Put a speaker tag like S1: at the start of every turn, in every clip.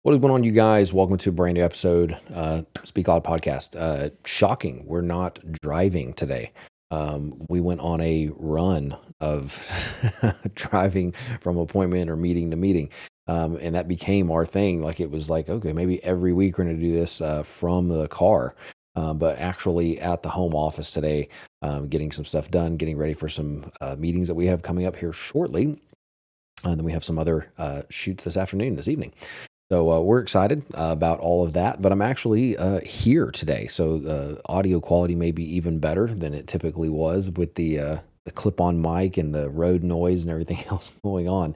S1: What is going on, you guys? Welcome to a brand new episode, Speak Loud podcast. Shocking, we're not driving today. We went on a run of driving from appointment or meeting to meeting, and that became our thing. Like it was like, okay, maybe every week we're going to do this from the car, but actually at the home office today, getting some stuff done, getting ready for some meetings that we have coming up here shortly. And then we have some other shoots this afternoon, this evening. So we're excited about all of that, but I'm actually here today. So the audio quality may be even better than it typically was with the clip-on mic and the road noise and everything else going on.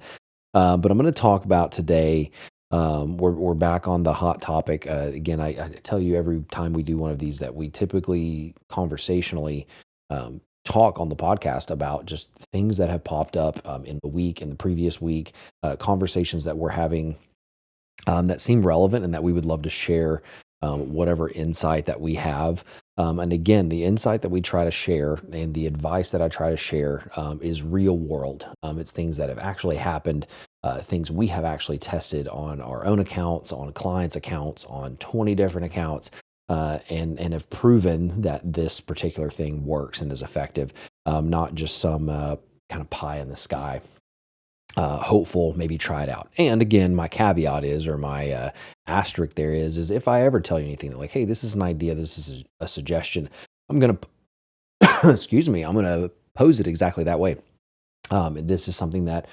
S1: But I'm going to talk about today. We're back on the hot topic. Again, I tell you every time we do one of these that we typically conversationally talk on the podcast about just things that have popped up in the week, in the previous week, conversations that we're having that seem relevant and that we would love to share whatever insight that we have. And again, the insight that we try to share and the advice that I try to share is real world. It's things that have actually happened, things we have actually tested on our own accounts, on clients' accounts, on 20 different accounts. And have proven that this particular thing works and is effective, not just some kind of pie in the sky hopeful, maybe try it out. And again, my caveat is, or my asterisk there is if I ever tell you anything that like, hey, this is an idea, this is a suggestion, I'm going to, excuse me, I'm going to pose it exactly that way. And this is something that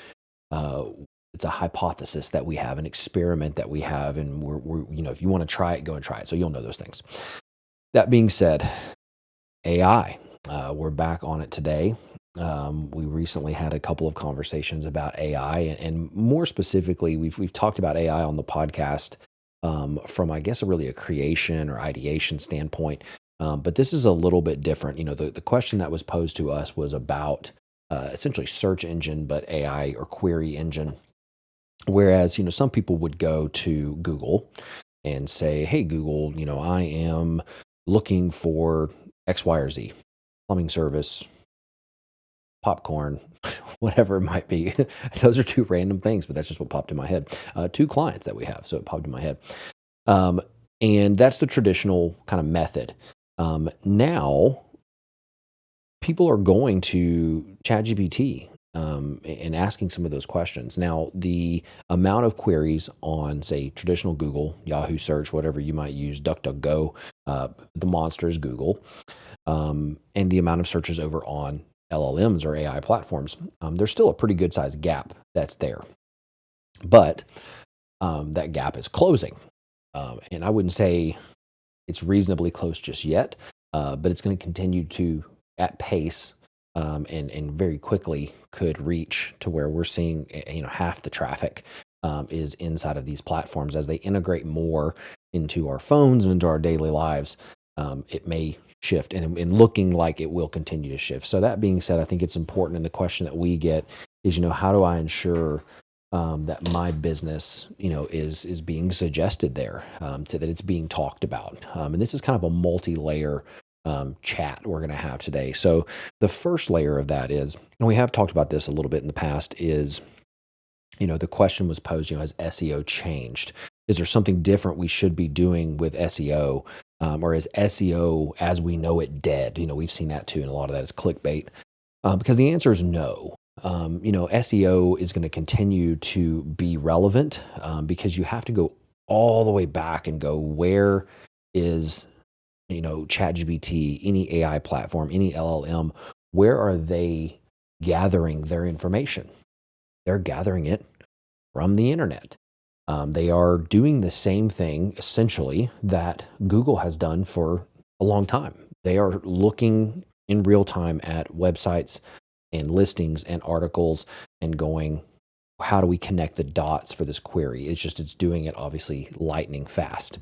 S1: it's a hypothesis that we have, an experiment that we have, and we're if you want to try it, go and try it. So you'll know those things. That being said, AI, we're back on it today. We recently had a couple of conversations about AI, and more specifically, we've talked about AI on the podcast from, I guess, a creation or ideation standpoint. But this is a little bit different. The question that was posed to us was about essentially search engine, but AI or query engine. Whereas, some people would go to Google and say, hey, Google, I am looking for X, Y, or Z, plumbing service, popcorn, whatever it might be. Those are two random things, but that's just what popped in my head. Two clients that we have, so it popped in my head. And that's the traditional kind of method. Now, people are going to ChatGPT and asking some of those questions. Now, the amount of queries on, say, traditional Google, Yahoo search, whatever you might use, DuckDuckGo, the monster is Google, and the amount of searches over on LLMs or AI platforms, there's still a pretty good sized gap that's there. But that gap is closing. And I wouldn't say it's reasonably close just yet, but it's going to continue to, at pace, and very quickly could reach to where we're seeing, half the traffic is inside of these platforms as they integrate more into our phones and into our daily lives. It may shift and looking like it will continue to shift. So that being said, I think it's important. And the question that we get is, how do I ensure that my business, is being suggested there, that it's being talked about. And this is kind of a multi-layer chat we're going to have today. So the first layer of that is, and we have talked about this a little bit in the past, is, the question was posed, has SEO changed? Is there something different we should be doing with SEO? Or is SEO as we know it dead? We've seen that too, and a lot of that is clickbait. Because the answer is no. SEO is going to continue to be relevant because you have to go all the way back and go, where is, ChatGPT, any AI platform, any LLM, where are they gathering their information? They're gathering it from the internet. They are doing the same thing, essentially, that Google has done for a long time. They are looking in real time at websites and listings and articles and going, how do we connect the dots for this query? It's doing it obviously lightning fast.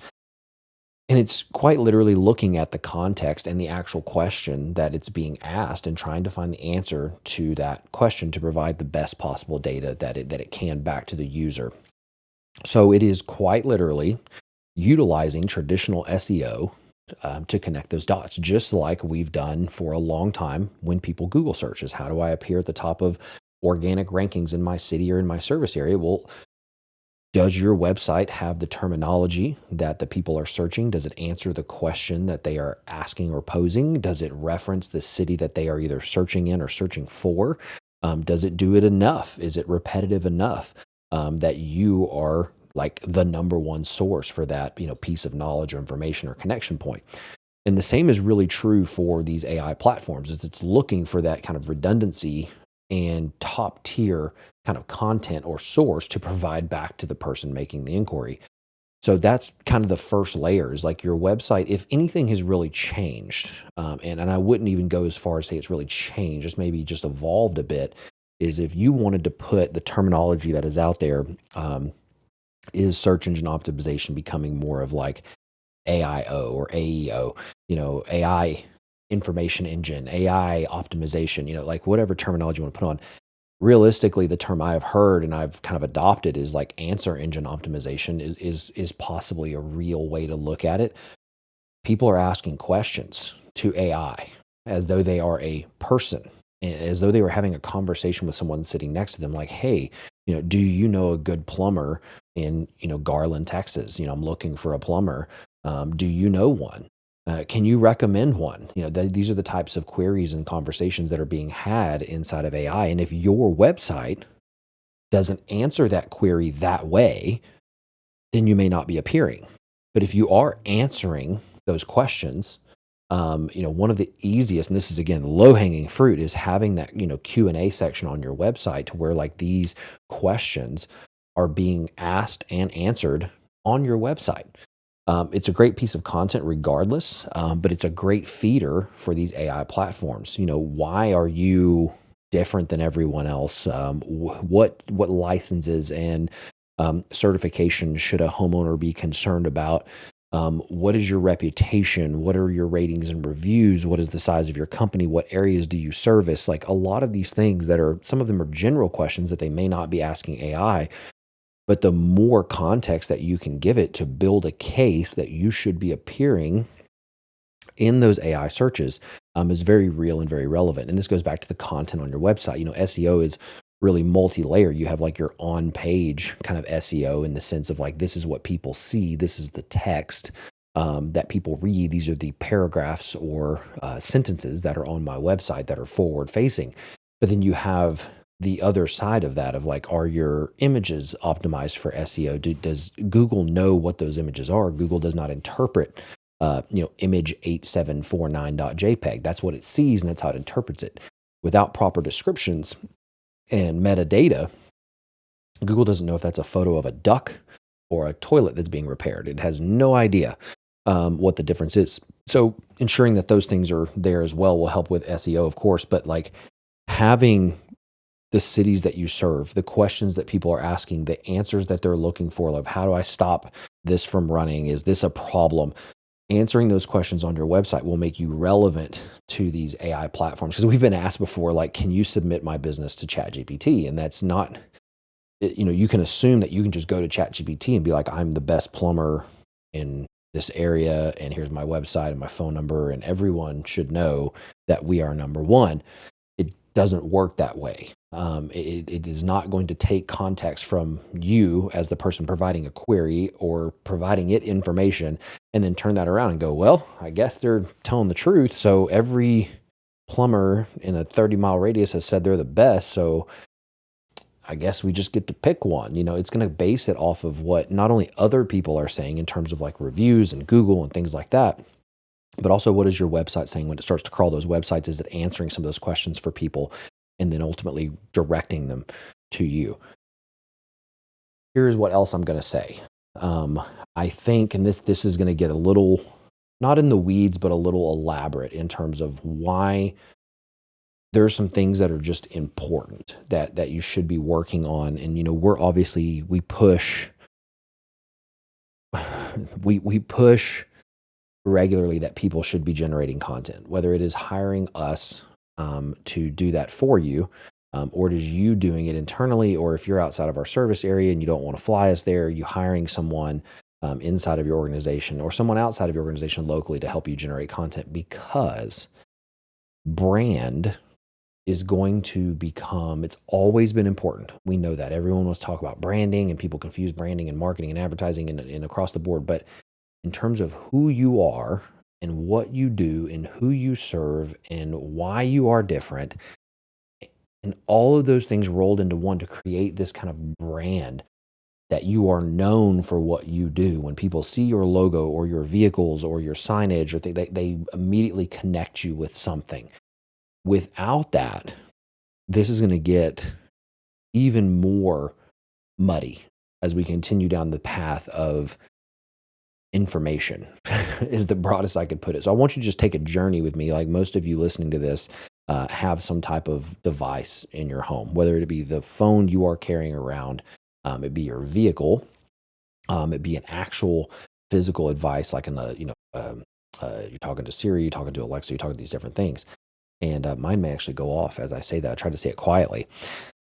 S1: And it's quite literally looking at the context and the actual question that it's being asked and trying to find the answer to that question to provide the best possible data that it can back to the user. So it is quite literally utilizing traditional SEO to connect those dots, just like we've done for a long time when people Google searches. How do I appear at the top of organic rankings in my city or in my service area? Well, Does your website have the terminology that the people are searching? Does it answer the question that they are asking or posing? Does it reference the city that they are either searching in or searching for? Does it do it enough? Is it repetitive enough that you are like the number one source for that, piece of knowledge or information or connection point? And the same is really true for these AI platforms, is it's looking for that kind of redundancy and top tier kind of content or source to provide back to the person making the inquiry. So that's kind of the first layer, is like your website, if anything has really changed, and I wouldn't even go as far as say it's really changed, just maybe just evolved a bit, is if you wanted to put the terminology that is out there, is search engine optimization becoming more of like AIO or AEO, AI information engine, AI optimization, like whatever terminology you want to put on. Realistically, the term I have heard and I've kind of adopted is like answer engine optimization is possibly a real way to look at it. People are asking questions to AI as though they are a person, as though they were having a conversation with someone sitting next to them, like, hey, do you know a good plumber in, Garland, Texas? I'm looking for a plumber. Do you know one? Can you recommend one? These are the types of queries and conversations that are being had inside of AI. And if your website doesn't answer that query that way, then you may not be appearing. But if you are answering those questions, one of the easiest, and this is again low hanging fruit, is having that Q&A section on your website to where like these questions are being asked and answered on your website. It's a great piece of content regardless, but it's a great feeder for these AI platforms. Why are you different than everyone else? What licenses and certification should a homeowner be concerned about? What is your reputation? What are your ratings and reviews? What is the size of your company? What areas do you service? Like a lot of these things that are, some of them are general questions that they may not be asking AI, but the more context that you can give it to build a case that you should be appearing in those AI searches is very real and very relevant. And this goes back to the content on your website. SEO is really multi-layer. You have like your on-page kind of SEO in the sense of like, this is what people see. This is the text that people read. These are the paragraphs or sentences that are on my website that are forward-facing. But then you have the other side of that of like, are your images optimized for SEO? Does Google know what those images are? Google does not interpret image 8749.jpg. That's what it sees, and that's how it interprets it. Without proper descriptions and metadata, Google doesn't know if that's a photo of a duck or a toilet that's being repaired. It has no idea what the difference is. So ensuring that those things are there as well will help with SEO, of course, but like having the cities that you serve, the questions that people are asking, the answers that they're looking for, of how do I stop this from running? Is this a problem? Answering those questions on your website will make you relevant to these AI platforms. Because we've been asked before, like, can you submit my business to ChatGPT? And that's not, you can assume that you can just go to ChatGPT and be like, I'm the best plumber in this area, and here's my website and my phone number, and everyone should know that we are number one. It doesn't work that way. It is not going to take context from you as the person providing a query or providing it information and then turn that around and go, well, I guess they're telling the truth. So every plumber in a 30-mile radius has said they're the best. So I guess we just get to pick one. It's going to base it off of what not only other people are saying in terms of like reviews and Google and things like that, but also what is your website saying when it starts to crawl those websites? Is it answering some of those questions for people and then ultimately directing them to you? Here's what else I'm going to say. I think, and this is going to get a little, not in the weeds, but a little elaborate in terms of why there are some things that are just important that you should be working on. And, we push, we push regularly that people should be generating content, whether it is hiring us to do that for you, or it is you doing it internally, or if you're outside of our service area and you don't want to fly us there, you hiring someone inside of your organization or someone outside of your organization locally to help you generate content, because brand is going to become, it's always been important. We know that. Everyone wants to talk about branding, and people confuse branding and marketing and advertising and across the board. But in terms of who you are and what you do and who you serve and why you are different, and all of those things rolled into one to create this kind of brand that you are known for what you do. When people see your logo or your vehicles or your signage, or they immediately connect you with something. Without that, this is going to get even more muddy as we continue down the path of information is the broadest I could put it. So I want you to just take a journey with me. Like most of you listening to this, have some type of device in your home, whether it be the phone you are carrying around, it be your vehicle, it be an actual physical device, like in the, you're talking to Siri, you're talking to Alexa, you're talking to these different things. And mine may actually go off as I say that. I tried to say it quietly.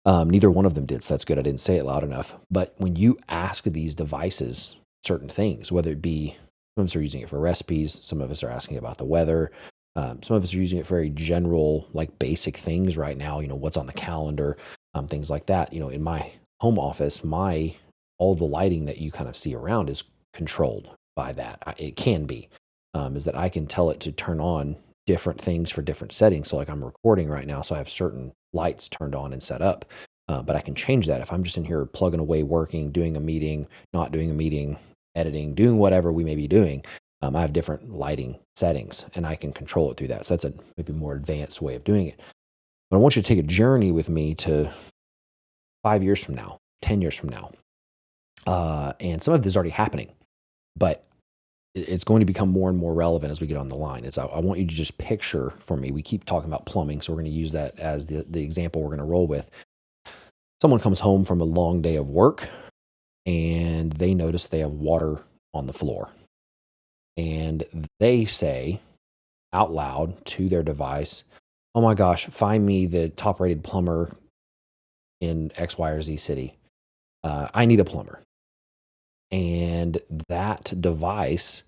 S1: Neither one of them did, so that's good. I didn't say it loud enough. But when you ask these devices certain things, whether it be, some of us are using it for recipes, some of us are asking about the weather, some of us are using it for very general, like basic things right now, what's on the calendar, things like that. In my home office, all the lighting that you kind of see around is controlled by that. It can be, is that I can tell it to turn on different things for different settings. So like I'm recording right now, so I have certain lights turned on and set up, but I can change that. If I'm just in here plugging away, working, doing a meeting, not doing a meeting, editing, doing whatever we may be doing, I have different lighting settings and I can control it through that. So that's a maybe more advanced way of doing it. But I want you to take a journey with me to 5 years from now, 10 years from now. And some of this is already happening, but it's going to become more and more relevant as we get on the line. I want you to just picture for me, we keep talking about plumbing, so we're going to use that as the example we're going to roll with. Someone comes home from a long day of work and they notice they have water on the floor. And they say out loud to their device, "Oh my gosh, find me the top rated plumber in X, Y, or Z city. I need a plumber." And that device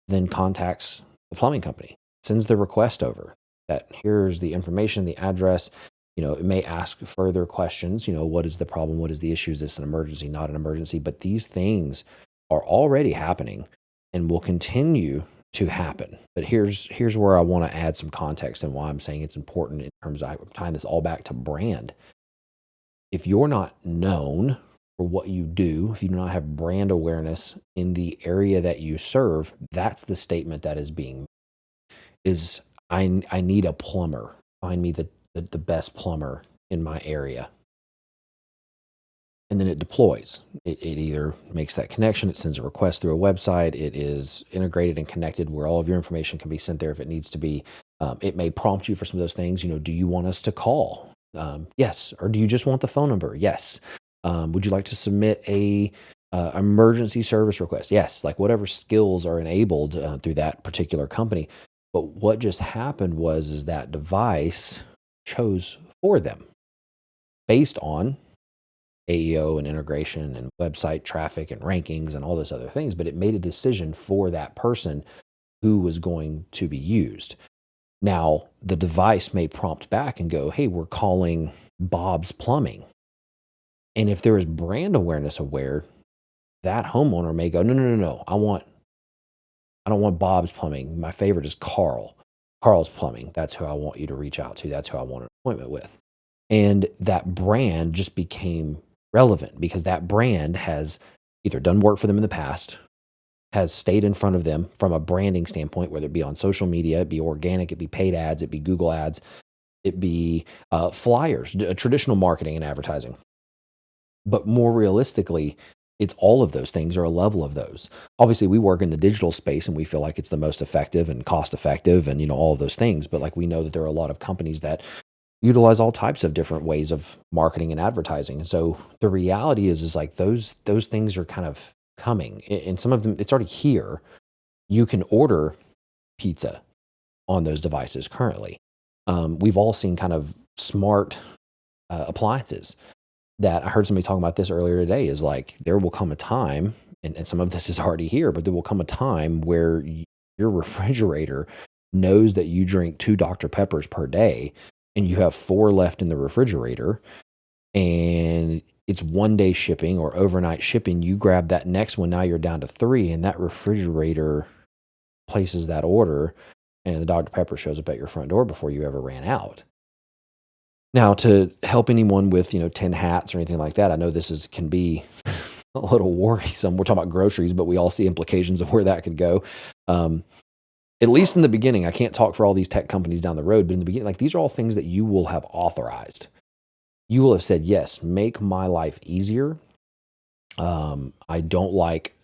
S1: then contacts the plumbing company, sends the request over that here's the information, the address. It may ask further questions. What is the problem? What is the issue? Is this an emergency, not an emergency? But these things are already happening and will continue to happen. But here's where I want to add some context and why I'm saying it's important in terms of tying this all back to brand. If you're not known for what you do, if you do not have brand awareness in the area that you serve, that's the statement that is being is I need a plumber. Find me the best plumber in my area. And then it deploys. It either makes that connection, it sends a request through a website, it is integrated and connected where all of your information can be sent there if it needs to be. It may prompt you for some of those things. Do you want us to call? Yes. Or do you just want the phone number? Yes. Would you like to submit a emergency service request? Yes. Like whatever skills are enabled through that particular company. But what just happened is that device chose for them based on AEO and integration and website traffic and rankings and all those other things. But it made a decision for that person who was going to be used. Now, the device may prompt back and go, "Hey, we're calling Bob's Plumbing." And if there is brand awareness aware, that homeowner may go, "No, no, no, no. I don't want Bob's Plumbing. My favorite is Carl's Plumbing. That's who I want you to reach out to. That's who I want an appointment with." And that brand just became relevant because that brand has either done work for them in the past, has stayed in front of them from a branding standpoint, whether it be on social media, it be organic, it be paid ads, it be Google ads, it be flyers, traditional marketing and advertising. But more realistically, it's all of those things or a level of those. Obviously, we work in the digital space and we feel like it's the most effective and cost effective and all of those things. But like we know that there are a lot of companies that utilize all types of different ways of marketing and advertising. And so the reality is like those things are kind of coming. And some of them, it's already here. You can order pizza on those devices currently. We've all seen kind of smart appliances that I heard somebody talking about this earlier today is like there will come a time, and some of this is already here, but there will come a time where your refrigerator knows that you drink 2 Dr. Peppers per day. and you have 4 left in the refrigerator, and it's 1-day shipping or overnight shipping, you grab that next one, now you're down to 3, and that refrigerator places that order, and the Dr. Pepper shows up at your front door before you ever ran out. Now, to help anyone with, 10 hats or anything like that, I know this can be a little worrisome. We're talking about groceries, but we all see implications of where that could go. At least in the beginning, I can't talk for all these tech companies down the road, but in the beginning, like, these are all things that you will have authorized. You will have said, yes, make my life easier. I don't like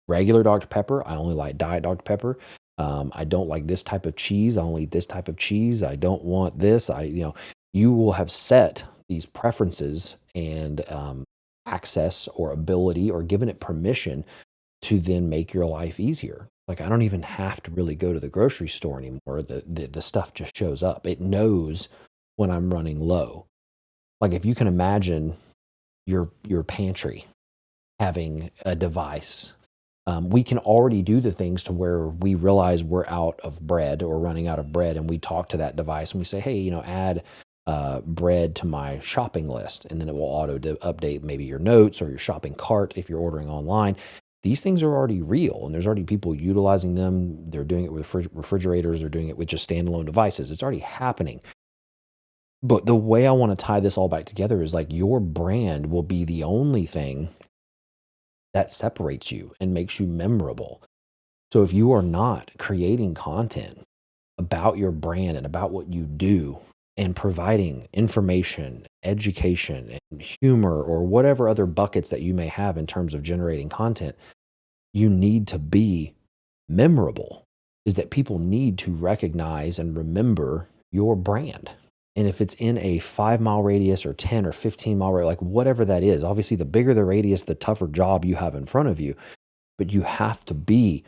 S1: regular Dr. Pepper. I only like Diet Dr. Pepper. I don't like this type of cheese. I only eat this type of cheese. I don't want this. You will have set these preferences and access or ability or given it permission to then make your life easier. Like, I don't even have to really go to the grocery store anymore. The stuff just shows up. It knows when I'm running low. Like, if you can imagine your pantry having a device, we can already do the things to where we realize we're out of bread or running out of bread, and we talk to that device and we say, hey, add bread to my shopping list, and then it will auto update maybe your notes or your shopping cart if you're ordering online. These things are already real, and there's already people utilizing them. They're doing it with refrigerators. They're doing it with just standalone devices. It's already happening. But the way I want to tie this all back together is, like, your brand will be the only thing that separates you and makes you memorable. So if you are not creating content about your brand and about what you do and providing information, education, and humor, or whatever other buckets that you may have in terms of generating content, you need to be memorable. Is that people need to recognize and remember your brand. And if it's in a 5-mile radius or 10 or 15-mile radius, like whatever that is, obviously the bigger the radius, the tougher job you have in front of you. But you have to be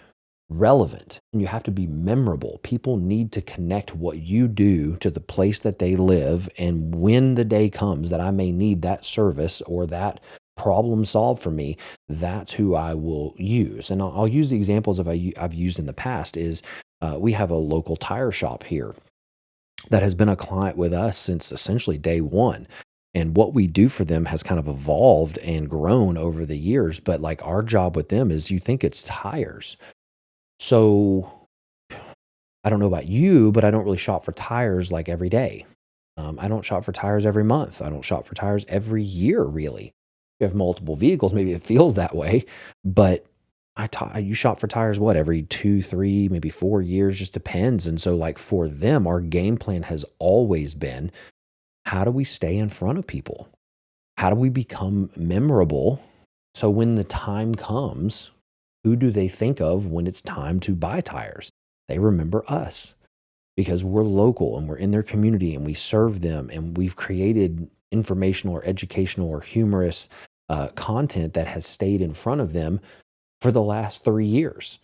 S1: relevant and you have to be memorable. People need to connect what you do to the place that they live. And when the day comes that I may need that service or that problem solved for me, that's who I will use. And I'll use the examples I've used in the past is we have a local tire shop here that has been a client with us since essentially day one. And what we do for them has kind of evolved and grown over the years. But like, our job with them is, you think it's tires. So I don't know about you, but I don't really shop for tires like every day. I don't shop for tires every month. I don't shop for tires every year, really. You have multiple vehicles, maybe it feels that way, but you shop for tires, what, every 2, 3, maybe 4 years, just depends. And so, like, for them, our game plan has always been, how do we stay in front of people? How do we become memorable? So when the time comes, who do they think of when it's time to buy tires? They remember us because we're local and we're in their community and we serve them, and we've created informational or educational or humorous content that has stayed in front of them for the last 3 years.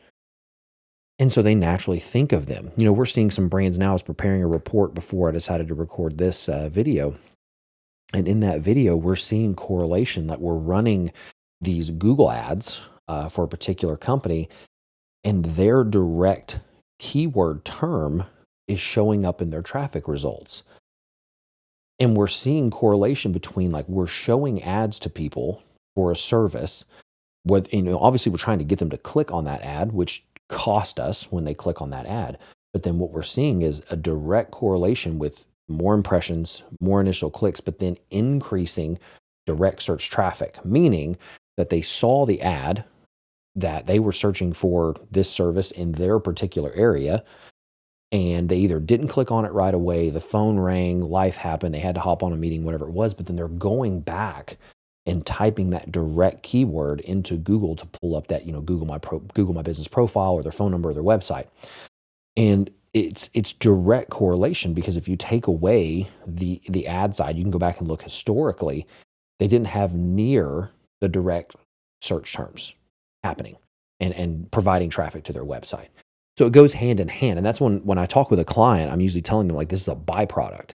S1: And so they naturally think of them. We're seeing some brands now. I was preparing a report before I decided to record this video. And in that video, we're seeing correlation that we're running these Google ads for a particular company, and their direct keyword term is showing up in their traffic results. And we're seeing correlation between, like, we're showing ads to people for a service. Obviously we're trying to get them to click on that ad, which cost us when they click on that ad. But then what we're seeing is a direct correlation with more impressions, more initial clicks, but then increasing direct search traffic, meaning that they saw the ad that they were searching for this service in their particular area, and they either didn't click on it right away, the phone rang, life happened, they had to hop on a meeting, whatever it was, but then they're going back and typing that direct keyword into Google to pull up that, Google My Business profile or their phone number or their website. And it's direct correlation, because if you take away the ad side, you can go back and look historically, they didn't have near the direct search terms happening and providing traffic to their website. So it goes hand in hand. And that's when I talk with a client, I'm usually telling them, like, this is a byproduct.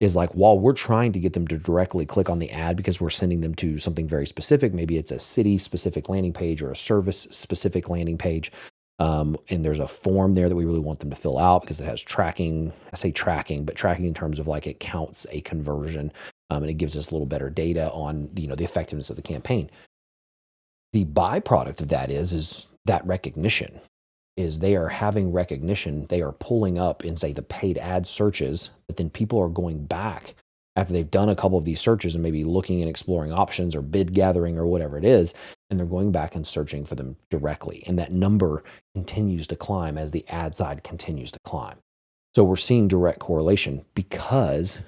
S1: Is like, while we're trying to get them to directly click on the ad because we're sending them to something very specific, maybe it's a city specific landing page or a service specific landing page, And there's a form there that we really want them to fill out because it has tracking. I say tracking, but tracking in terms of like it counts a conversion, and it gives us a little better data on the effectiveness of the campaign. The byproduct of that is that recognition. Is they are having recognition. They are pulling up in, say, the paid ad searches, but then people are going back after they've done a couple of these searches and maybe looking and exploring options or bid gathering or whatever it is, and they're going back and searching for them directly. And that number continues to climb as the ad side continues to climb. So we're seeing direct correlation because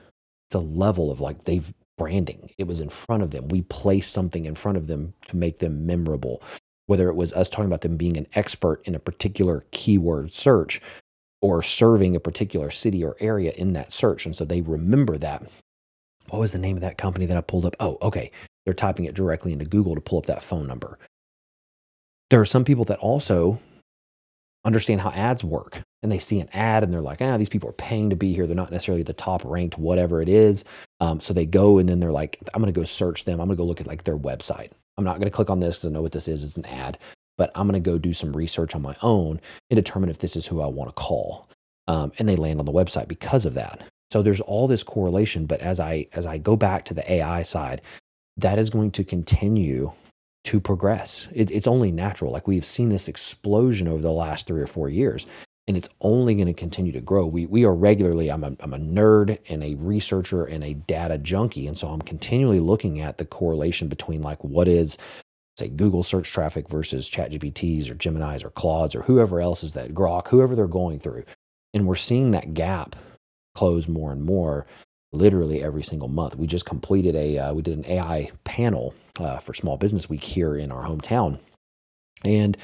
S1: it's a level of like they've branding. It was in front of them. We placed something in front of them to make them memorable. Whether it was us talking about them being an expert in a particular keyword search or serving a particular city or area in that search. And so they remember that. What was the name of that company that I pulled up? Oh, okay. They're typing it directly into Google to pull up that phone number. There are some people that also understand how ads work, and they see an ad and they're like, these people are paying to be here. They're not necessarily the top ranked, whatever it is. So they go and then they're like, I'm going to go search them. I'm going to go look at like their website. I'm not going to click on this because I know what this is. It's an ad, but I'm going to go do some research on my own and determine if this is who I want to call. And they land on the website because of that. So there's all this correlation. But as I go back to the AI side, that is going to continue to progress. It's only natural. Like we've seen this explosion over the last 3 or 4 years, and it's only going to continue to grow. We are regularly, I'm a nerd and a researcher and a data junkie. And so I'm continually looking at the correlation between like what is, say, Google search traffic versus ChatGPTs or Geminis or Claudes or whoever else is that, Grok, whoever they're going through. And we're seeing that gap close more and more literally every single month. We just completed we did an AI panel for Small Business Week here in our hometown. And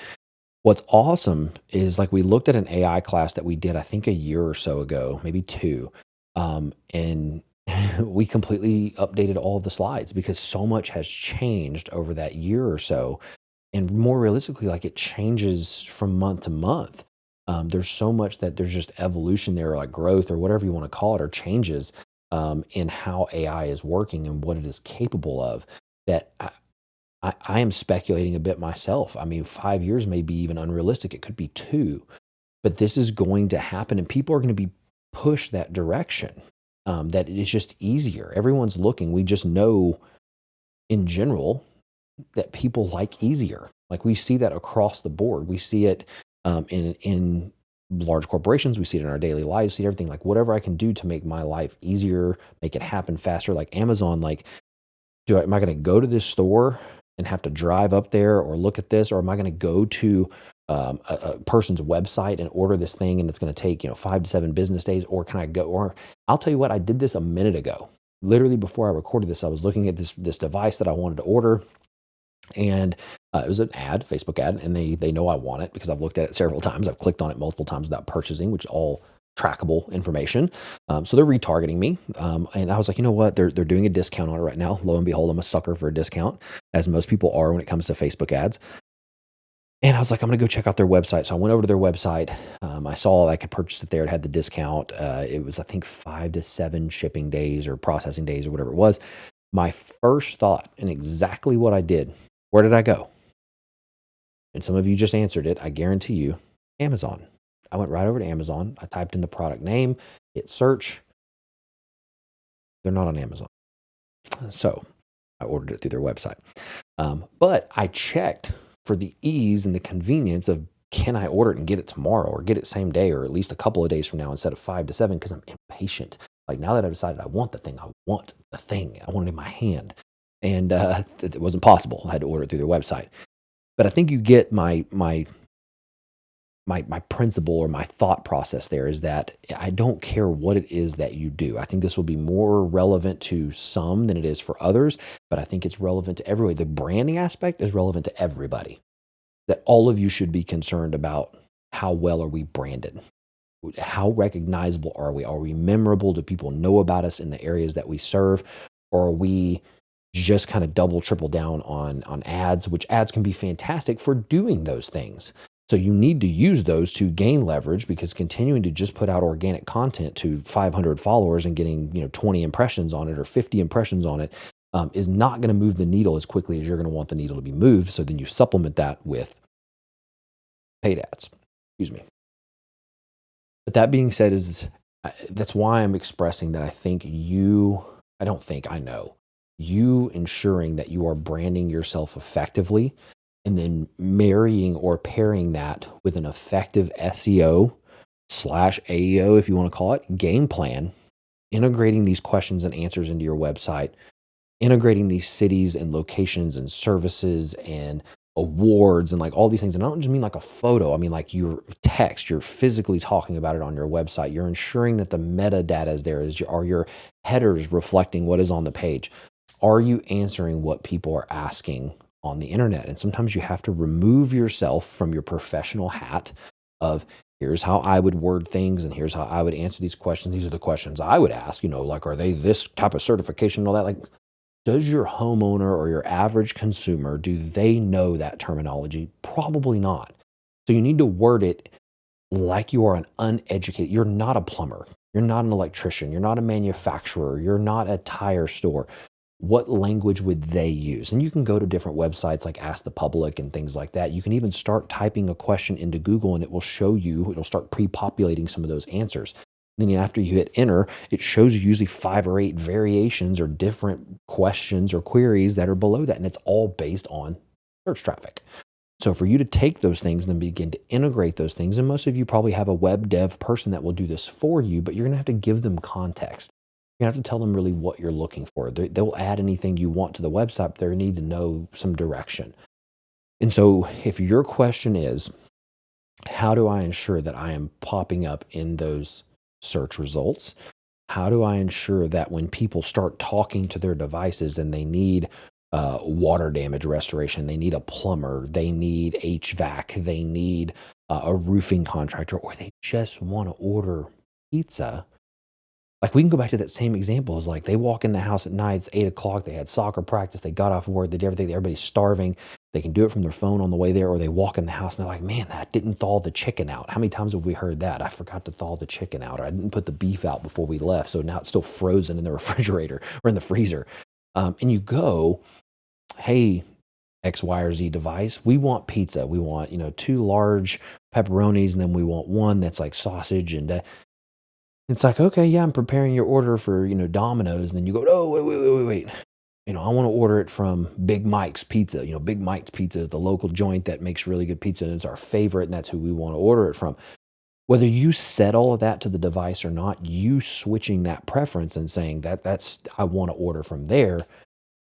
S1: what's awesome is like we looked at an AI class that we did, I think a year or so ago, maybe 2. And we completely updated all of the slides because so much has changed over that year or so. And more realistically, like it changes from month to month. There's so much that there's just evolution there, or like growth or whatever you want to call it, or changes in how AI is working and what it is capable of, that I am speculating a bit myself. I mean, 5 years may be even unrealistic. It could be 2, but this is going to happen and people are going to be pushed that direction, that it is just easier. Everyone's looking. We just know in general that people like easier. Like we see that across the board. We see it in large corporations. We see it in our daily lives. See everything, like whatever I can do to make my life easier, make it happen faster. Like Amazon, like am I going to go to this store and have to drive up there or look at this, or am I going to go to a person's website and order this thing and it's going to take 5 to 7 business days? Or can I go? Or I'll tell you what, I did this a minute ago. Literally before I recorded this, I was looking at this device that I wanted to order. And it was an ad, Facebook ad, and they know I want it because I've looked at it several times. I've clicked on it multiple times without purchasing, which is all trackable information. So they're retargeting me. And I was like, you know what? They're doing a discount on it right now. Lo and behold, I'm a sucker for a discount, as most people are when it comes to Facebook ads. And I was like, I'm going to go check out their website. So I went over to their website. I saw I could purchase it there. It had the discount. It was, I think, 5 to 7 shipping days or processing days or whatever it was. My first thought, and exactly what I did, where did I go? And some of you just answered it. I guarantee you, Amazon. I went right over to Amazon. I typed in the product name, hit search. They're not on Amazon. So I ordered it through their website. But I checked for the ease and the convenience of, can I order it and get it tomorrow or get it same day or at least a couple of days from now instead of 5 to 7, because I'm impatient. Like now that I've decided I want the thing, I want it in my hand. And it wasn't possible. I had to order it through their website. But I think you get my principle or my thought process there, is that I don't care what it is that you do. I think this will be more relevant to some than it is for others, but I think it's relevant to everybody. The branding aspect is relevant to everybody, that all of you should be concerned about how well are we branded? How recognizable are we? Are we memorable? Do people know about us in the areas that we serve? Or are we just kind of double, triple down on ads, which ads can be fantastic for doing those things. So you need to use those to gain leverage, because continuing to just put out organic content to 500 followers and getting 20 impressions on it or 50 impressions on it is not going to move the needle as quickly as you're going to want the needle to be moved. So then you supplement that with paid ads. Excuse me. But that being said, that's why I'm expressing that I don't think, I know, you ensuring that you are branding yourself effectively and then marrying or pairing that with an effective SEO slash AEO, if you want to call it, game plan, integrating these questions and answers into your website, integrating these cities and locations and services and awards and like all these things. And I don't just mean like a photo. I mean like your text, you're physically talking about it on your website. You're ensuring that the metadata is there. Are your headers reflecting what is on the page? Are you answering what people are asking on the internet? And sometimes you have to remove yourself from your professional hat of here's how I would word things and here's how I would answer these questions. These are the questions I would ask, like, are they this type of certification and all that? Like, does your homeowner or your average consumer, do they know that terminology? Probably not. So you need to word it like you are an uneducated, you're not a plumber, you're not an electrician, you're not a manufacturer, you're not a tire store. What language would they use? And you can go to different websites like Ask the Public and things like that. You can even start typing a question into Google and it will show you, it'll start pre-populating some of those answers. Then after you hit enter, it shows you usually 5 or 8 variations or different questions or queries that are below that. And it's all based on search traffic. So for you to take those things and then begin to integrate those things, and most of you probably have a web dev person that will do this for you, but you're going to have to give them context. You're going to have to tell them really what you're looking for. They'll add anything you want to the website, but they need to know some direction. And so if your question is, how do I ensure that I am popping up in those search results? How do I ensure that when people start talking to their devices and they need water damage restoration, they need a plumber, they need HVAC, they need a roofing contractor, or they just want to order pizza? Like, we can go back to that same example. Is like they walk in the house at night, it's 8 o'clock, they had soccer practice, they got off work, they did everything, everybody's starving. They can do it from their phone on the way there, or they walk in the house and they're like, man, I didn't thaw the chicken out. How many times have we heard that? I forgot to thaw the chicken out, or I didn't put the beef out before we left, so now it's still frozen in the refrigerator or in the freezer. And you go, hey, X, Y, or Z device, we want pizza. We want, 2 large pepperonis, and then we want one that's like sausage. And it's like, okay, yeah, I'm preparing your order for, Domino's. And then you go, oh, wait. I want to order it from Big Mike's Pizza. Big Mike's Pizza is the local joint that makes really good pizza, and it's our favorite, and that's who we want to order it from. Whether you set all of that to the device or not, you switching that preference and saying that's I want to order from there.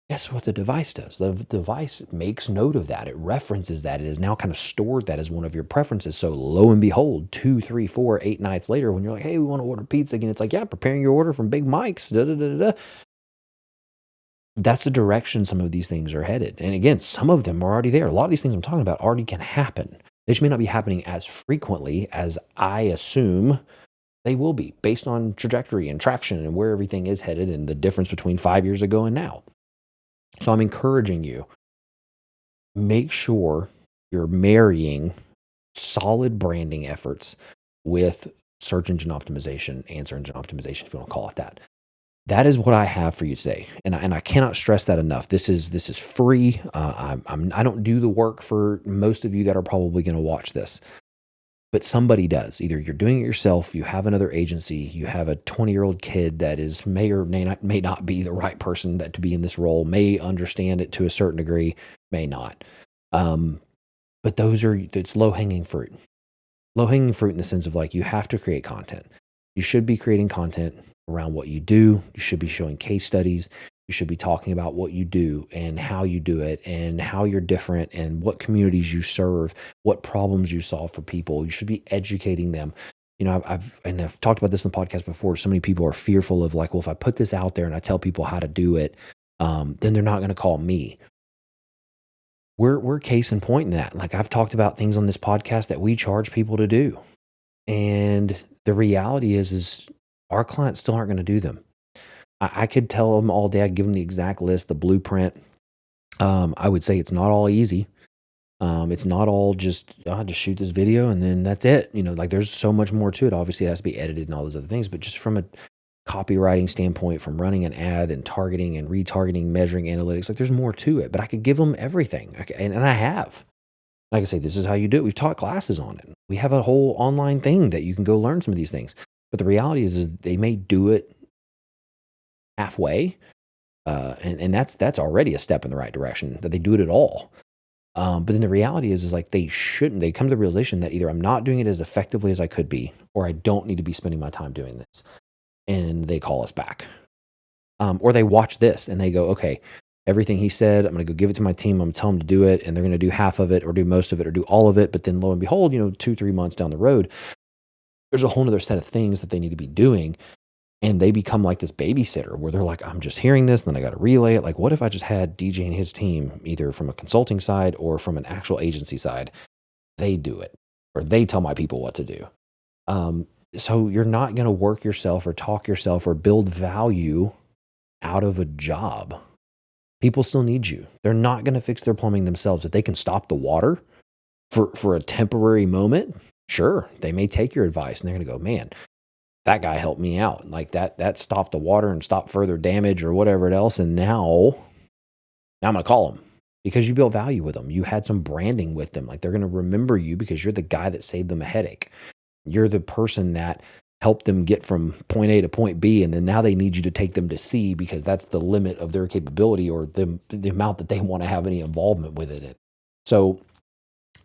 S1: Guess what the device does? The device makes note of that. It references that. It is now kind of stored that as one of your preferences. So lo and behold, 2, 3, 4, 8 nights later, when you're like, hey, we want to order pizza again, it's like, yeah, preparing your order from Big Mike's. Da, da, da, da, da. That's the direction some of these things are headed. And again, some of them are already there. A lot of these things I'm talking about already can happen. They just may not be happening as frequently as I assume they will be, based on trajectory and traction and where everything is headed and the difference between 5 years ago and now. So I'm encouraging you, make sure you're marrying solid branding efforts with search engine optimization, answer engine optimization, if you want to call it that. That is what I have for you today, and I cannot stress that enough. This is free. I don't do the work for most of you that are probably going to watch this, but somebody does. Either you're doing it yourself, you have another agency, you have a 20-year-old kid that may or may not be the right person to be in this role, may understand it to a certain degree, may not. But it's low-hanging fruit. Low-hanging fruit in the sense of like, you have to create content. You should be creating content around what you do. You should be showing case studies. You should be talking about what you do and how you do it and how you're different and what communities you serve, what problems you solve for people. You should be educating them. I've talked about this in the podcast before. So many people are fearful of like, well, if I put this out there and I tell people how to do it, then they're not going to call me. We're case in point in that. Like, I've talked about things on this podcast that we charge people to do. And the reality is our clients still aren't going to do them. I could tell them all day, I'd give them the exact list, the blueprint. I would say it's not all easy. It's not all just shoot this video and then that's it. Like, there's so much more to it. Obviously, it has to be edited and all those other things, but just from a copywriting standpoint, from running an ad and targeting and retargeting, measuring analytics, like, there's more to it. But I could give them everything, and I have. Like I say, this is how you do it. We've taught classes on it. We have a whole online thing that you can go learn some of these things. But the reality is they may do it halfway, and that's already a step in the right direction, that they do it at all. But then the reality is like they shouldn't. They come to the realization that either I'm not doing it as effectively as I could be, or I don't need to be spending my time doing this. And they call us back. Or they watch this and they go, okay, everything he said, I'm going to go give it to my team. I'm going to tell them to do it. And they're going to do half of it or do most of it or do all of it. But then lo and behold, 2-3 months down the road, there's a whole nother set of things that they need to be doing. And they become like this babysitter where they're like, I'm just hearing this, and then I got to relay it. Like, what if I just had DJ and his team, either from a consulting side or from an actual agency side, they do it, or they tell my people what to do. So you're not going to work yourself or talk yourself or build value out of a job. People still need you. They're not going to fix their plumbing themselves. If they can stop the water for a temporary moment, sure, they may take your advice and they're going to go, man, that guy helped me out. Like that stopped the water and stopped further damage or whatever else. And now I'm going to call them because you built value with them. You had some branding with them. Like they're going to remember you because you're the guy that saved them a headache. You're the person that helped them get from point A to point B. And then now they need you to take them to C because that's the limit of their capability or the amount that they want to have any involvement with it. So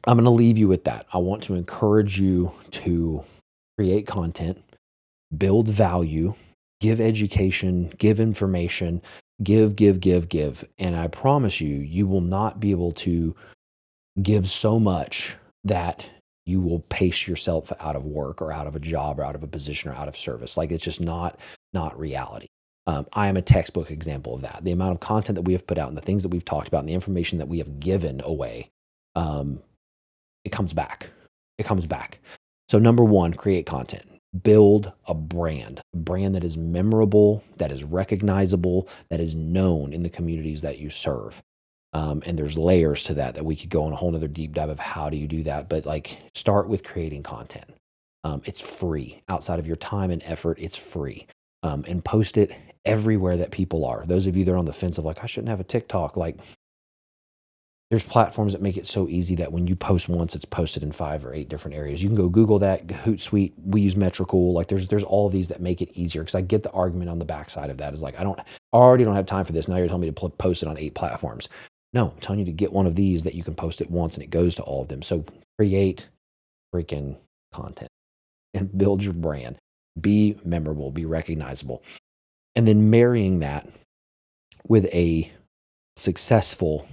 S1: I'm going to leave you with that. I want to encourage you to create content, build value, give education, give information, give. And I promise you, you will not be able to give so much that you will pace yourself out of work or out of a job or out of a position or out of service. Like it's just not reality. I am a textbook example of that. The amount of content that we have put out and the things that we've talked about and the information that we have given away, it comes back. It comes back. So number one, create content. Build a brand that is memorable, that is recognizable, that is known in the communities that you serve. And there's layers to that we could go on a whole nother deep dive of how do you do that. But like start with creating content. It's free. Outside of your time and effort, it's free. And post it everywhere that people are. Those of you that are on the fence of like, I shouldn't have a TikTok, like there's platforms that make it so easy that when you post once, it's posted in 5 or 8 different areas. You can go Google that, Hootsuite, we use Metricool. Like there's all of these that make it easier because I get the argument on the backside of that is like, I already don't have time for this. Now you're telling me to post it on 8 platforms. No, I'm telling you to get one of these that you can post it once and it goes to all of them. So create freaking content and build your brand. Be memorable, be recognizable. And then marrying that with a successful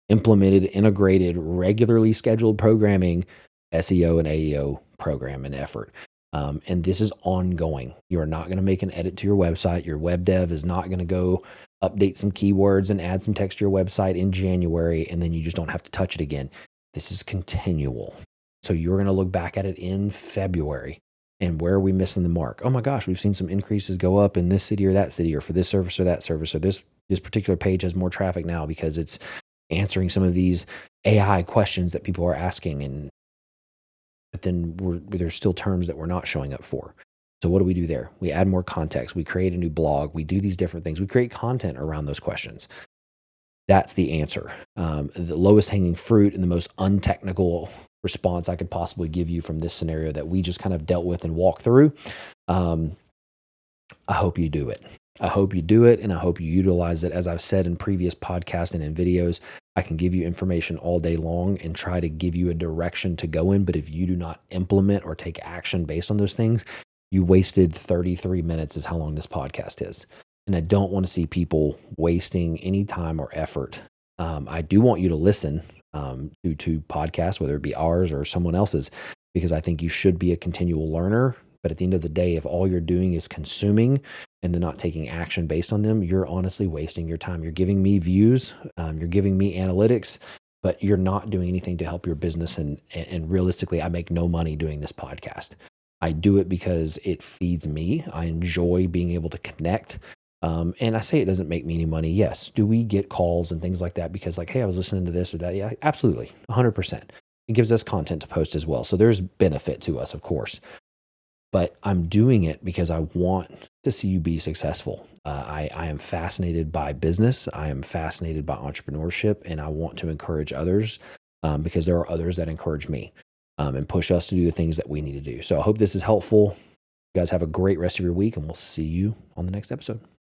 S1: implemented, integrated, regularly scheduled programming, SEO and AEO program and effort. And this is ongoing. You are not going to make an edit to your website. Your web dev is not going to go update some keywords and add some text to your website in January, and then you just don't have to touch it again. This is continual. So you're going to look back at it in February. And where are we missing the mark? Oh my gosh, we've seen some increases go up in this city or that city, or for this service or that service, or this particular page has more traffic now because it's answering some of these AI questions that people are asking. But then there's still terms that we're not showing up for. So what do we do there? We add more context. We create a new blog. We do these different things. We create content around those questions. That's the answer. The lowest hanging fruit and the most untechnical response I could possibly give you from this scenario that we just kind of dealt with and walked through. I hope you do it. I hope you do it, and I hope you utilize it. As I've said in previous podcasts and in videos, I can give you information all day long and try to give you a direction to go in. But if you do not implement or take action based on those things, you wasted 33 minutes is how long this podcast is. And I don't want to see people wasting any time or effort. I do want you to listen to podcasts, whether it be ours or someone else's, because I think you should be a continual learner. But at the end of the day, if all you're doing is consuming and then not taking action based on them, you're honestly wasting your time. You're giving me views, you're giving me analytics, but you're not doing anything to help your business. And realistically, I make no money doing this podcast. I do it because it feeds me. I enjoy being able to connect. And I say it doesn't make me any money. Yes. Do we get calls and things like that? Because like, hey, I was listening to this or that. Yeah, absolutely. 100%. It gives us content to post as well. So there's benefit to us, of course. But I'm doing it because I want to see you be successful. I am fascinated by business. I am fascinated by entrepreneurship, and I want to encourage others because there are others that encourage me and push us to do the things that we need to do. So I hope this is helpful. You guys have a great rest of your week, and we'll see you on the next episode.